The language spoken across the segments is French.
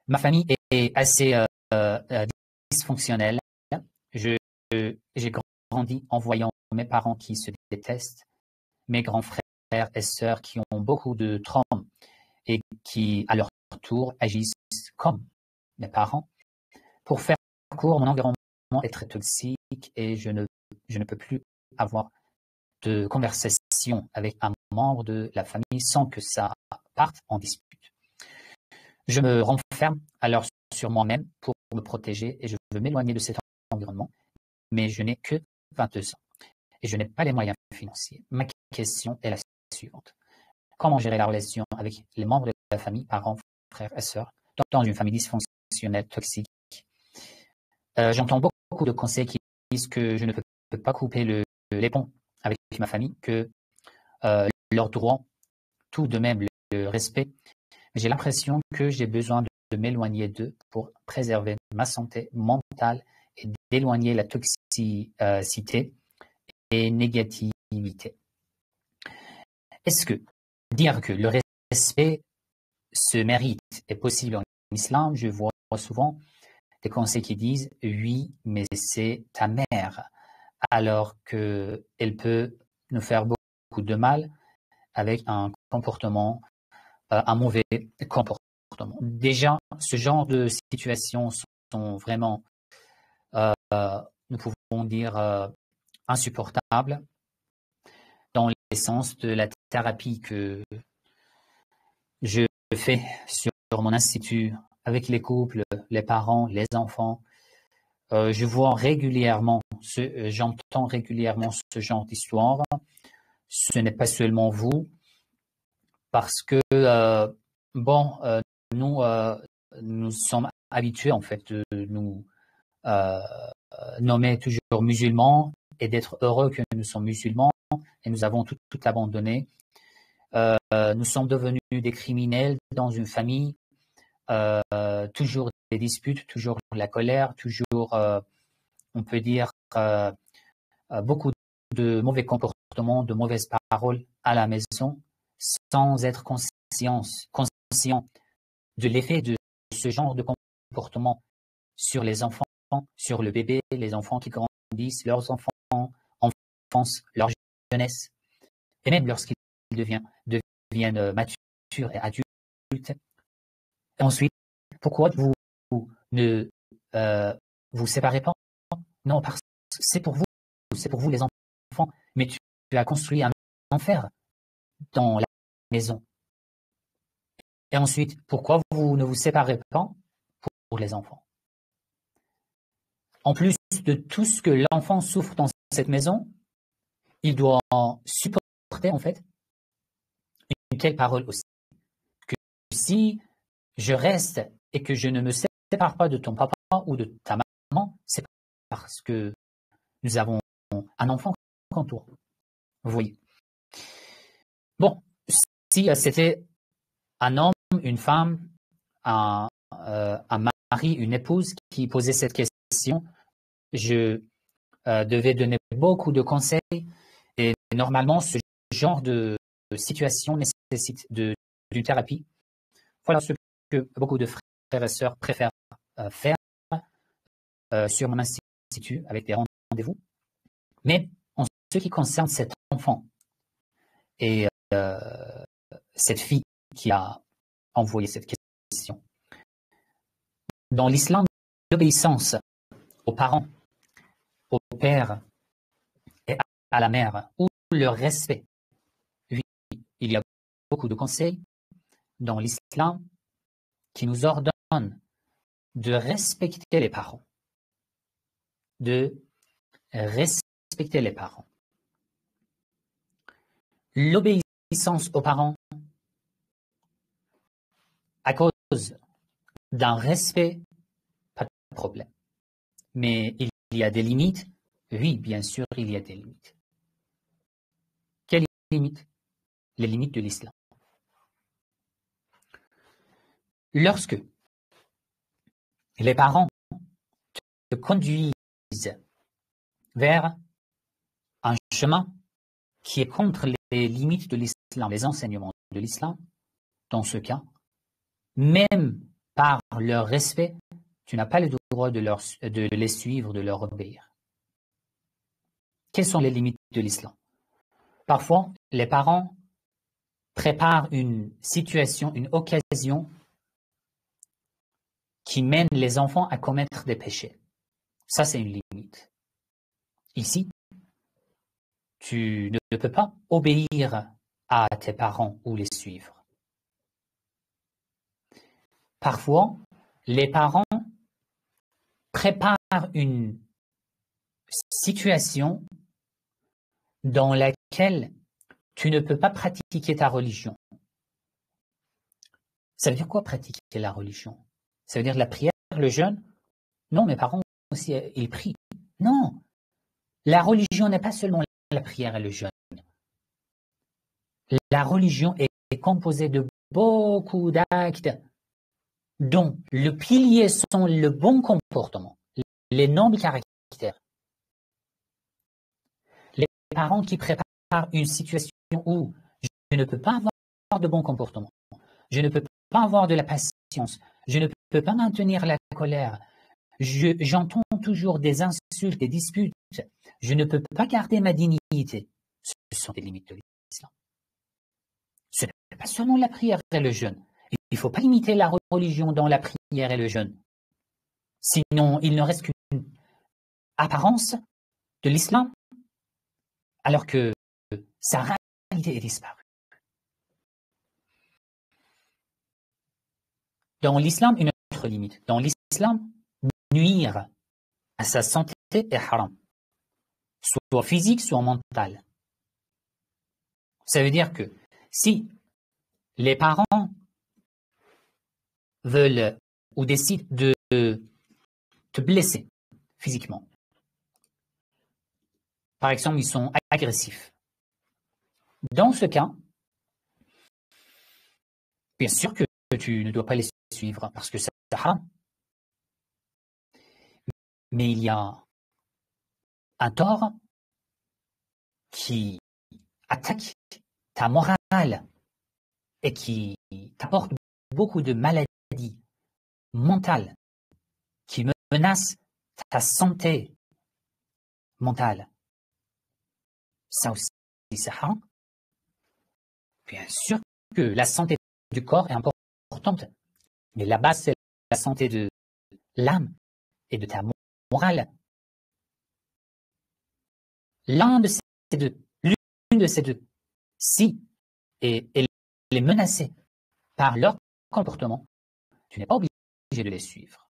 Ma famille est assez dysfonctionnelle. J'ai grandi en voyant mes parents qui se détestent, mes grands frères et sœurs qui ont beaucoup de traumas et qui, à leur tour, agissent comme mes parents. Pour faire court, mon environnement est très toxique et je ne peux plus avoir de conversation avec un membre de la famille sans que ça parte en dispute. Je me renferme alors sur moi-même pour me protéger et je veux m'éloigner de cet environnement, mais je n'ai que 22 ans et je n'ai pas les moyens financiers. Ma question est la suivante. Comment gérer la relation avec les membres de la famille, parents, frères et sœurs, dans une famille dysfonctionnelle, toxique? J'entends beaucoup de conseils qui disent que je ne peux pas couper les ponts avec ma famille, que leur droit, tout de même le respect. J'ai l'impression que j'ai besoin de m'éloigner d'eux pour préserver ma santé mentale et d'éloigner la toxicité et négativité. Est-ce que dire que le respect se mérite est possible en islam? Je vois souvent des conseils qui disent oui, mais c'est ta mère, alors qu'elle peut nous faire beaucoup de mal avec un comportement, un mauvais comportement. Déjà, ce genre de situations sont vraiment, nous pouvons dire, insupportables dans l'essence de la thérapie que je fais sur mon institut avec les couples, les parents, les enfants. Je vois régulièrement, j'entends régulièrement ce genre d'histoire. Ce n'est pas seulement vous, parce que nous sommes habitués en fait de nous nommer toujours musulmans et d'être heureux que nous sommes musulmans et nous avons tout abandonné. Nous sommes devenus des criminels dans une famille, toujours des disputes, toujours la colère, toujours, on peut dire, beaucoup de mauvais comportements, de mauvaises paroles à la maison, sans être conscient de l'effet de ce genre de comportement sur les enfants, sur le bébé, les enfants qui grandissent, leurs enfants, enfance, leur jeunesse, et même lorsqu'ils deviennent matures et adultes. Et ensuite, pourquoi vous ne vous séparez pas? Non, parce que c'est pour vous les enfants, mais tu as construit un enfer dans la maison. Et ensuite, pourquoi vous ne vous séparez pas pour les enfants? En plus de tout ce que l'enfant souffre dans cette maison, il doit supporter en fait une telle parole aussi. Que si je reste et que je ne me sépare pas de ton papa ou de ta maman, c'est parce que nous avons un enfant qu'entoure. Vous voyez. Bon, si c'était un homme, une femme, un mari, une épouse qui posait cette question, je devais donner beaucoup de conseils et normalement ce genre de situation nécessite d'une thérapie. Voilà ce que beaucoup de frères et sœurs préfèrent faire sur mon institut avec des rendez-vous. Mais en ce qui concerne cet enfant et cette fille qui a envoyé cette question, dans l'islam, l'obéissance aux parents, au père et à la mère, ou le respect, oui, il y a beaucoup de conseils dans l'islam qui nous ordonnent de respecter les parents, de respecter les parents. L'obéissance aux parents à cause d'un respect, pas de problème. Mais il y a des limites. Oui, bien sûr, il y a des limites. Quelles limites? Les limites de l'islam. Lorsque les parents te conduisent vers un chemin qui est contre les limites de l'islam, les enseignements de l'islam, dans ce cas, même par leur respect, tu n'as pas le droit de les suivre, de leur obéir. Quelles sont les limites de l'islam? Parfois, les parents préparent une situation, une occasion qui mène les enfants à commettre des péchés. Ça, c'est une limite. Ici, tu ne peux pas obéir à tes parents ou les suivre. Parfois, les parents préparent une situation dans laquelle tu ne peux pas pratiquer ta religion. Ça veut dire quoi pratiquer la religion? Ça veut dire la prière, le jeûne? Non, mes parents aussi, ils prient. Non, la religion n'est pas seulement la prière et le jeûne. La religion est composée de beaucoup d'actes dont le pilier sont le bon comportement, les nobles caractères. Les parents qui préparent une situation où je ne peux pas avoir de bon comportement, je ne peux pas avoir de la patience, je ne peux pas maintenir la colère, j'entends toujours des insultes, des disputes, je ne peux pas garder ma dignité. Ce sont des limites de l'islam. Ce n'est pas seulement la prière et le jeûne. Il ne faut pas imiter la religion dans la prière et le jeûne. Sinon, il ne reste qu'une apparence de l'islam, alors que sa réalité est disparue. Dans l'islam, une autre limite. Dans l'islam, nuire à sa santé est haram, soit physique, soit mentale. Ça veut dire que si les parents veulent ou décident de te blesser physiquement, par exemple, ils sont agressifs. Dans ce cas, bien sûr que tu ne dois pas les suivre parce que c'est haram. Mais il y a un tort qui attaque ta morale et qui t'apporte beaucoup de maladies mentales qui menacent ta santé mentale. Ça aussi, c'est haram. Bien sûr que la santé du corps est importante, mais la base, c'est la santé de l'âme et de ta morale. L'une de ces deux, si elle est menacée par leur comportement, tu n'es pas obligé de les suivre.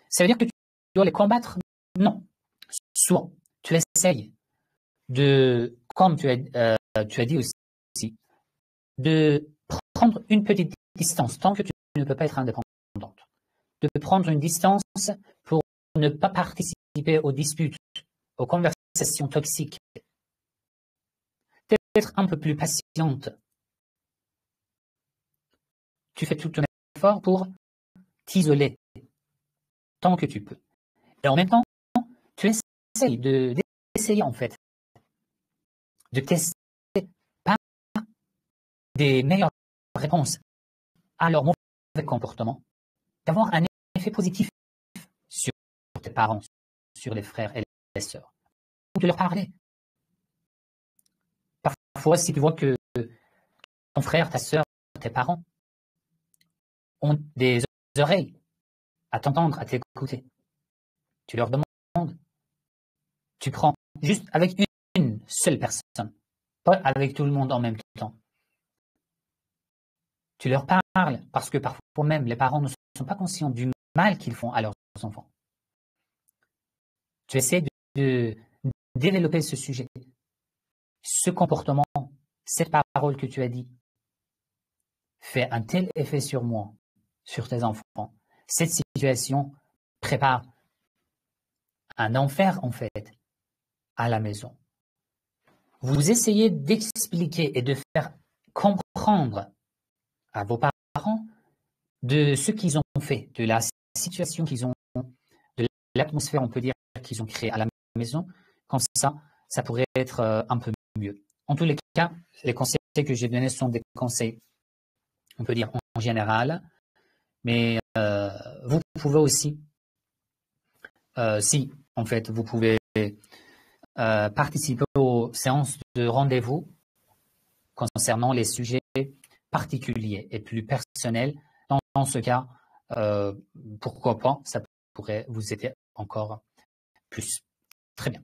Ça veut dire que tu dois les combattre? Non. Soit tu essayes de, comme tu as dit aussi, de prendre une petite distance, tant que tu ne peux pas être indépendante, de prendre une distance pour ne pas participer aux disputes, aux conversations toxiques, d'être un peu plus patiente. Tu fais tout ton effort pour t'isoler tant que tu peux. Et en même temps, tu essayes d'essayer en fait, de tester par des meilleures réponses à leur mauvais comportement, d'avoir un effet positif sur tes parents, sur les frères et les sœurs, ou de leur parler. Parfois, si tu vois que ton frère, ta sœur, tes parents ont des oreilles à t'entendre, à t'écouter, tu leur demandes, tu prends juste avec une seule personne, pas avec tout le monde en même temps. Tu leur parles parce que parfois même les parents ne sont pas conscients du mal qu'ils font à leurs enfants. Tu essaies de développer ce sujet, ce comportement, cette parole que tu as dit fait un tel effet sur moi, sur tes enfants. Cette situation prépare un enfer en fait à la maison. Vous essayez d'expliquer et de faire comprendre à vos parents de ce qu'ils ont fait, de la situation qu'ils ont, de l'atmosphère, on peut dire, qu'ils ont créée à la maison. Comme ça pourrait être un peu mieux. En tous les cas, les conseils que j'ai donnés sont des conseils, on peut dire, en général, Mais vous pouvez aussi, si en fait vous pouvez participer aux séances de rendez-vous concernant les sujets particuliers et plus personnels. Dans ce cas, pourquoi pas, ça pourrait vous aider encore plus. Très bien.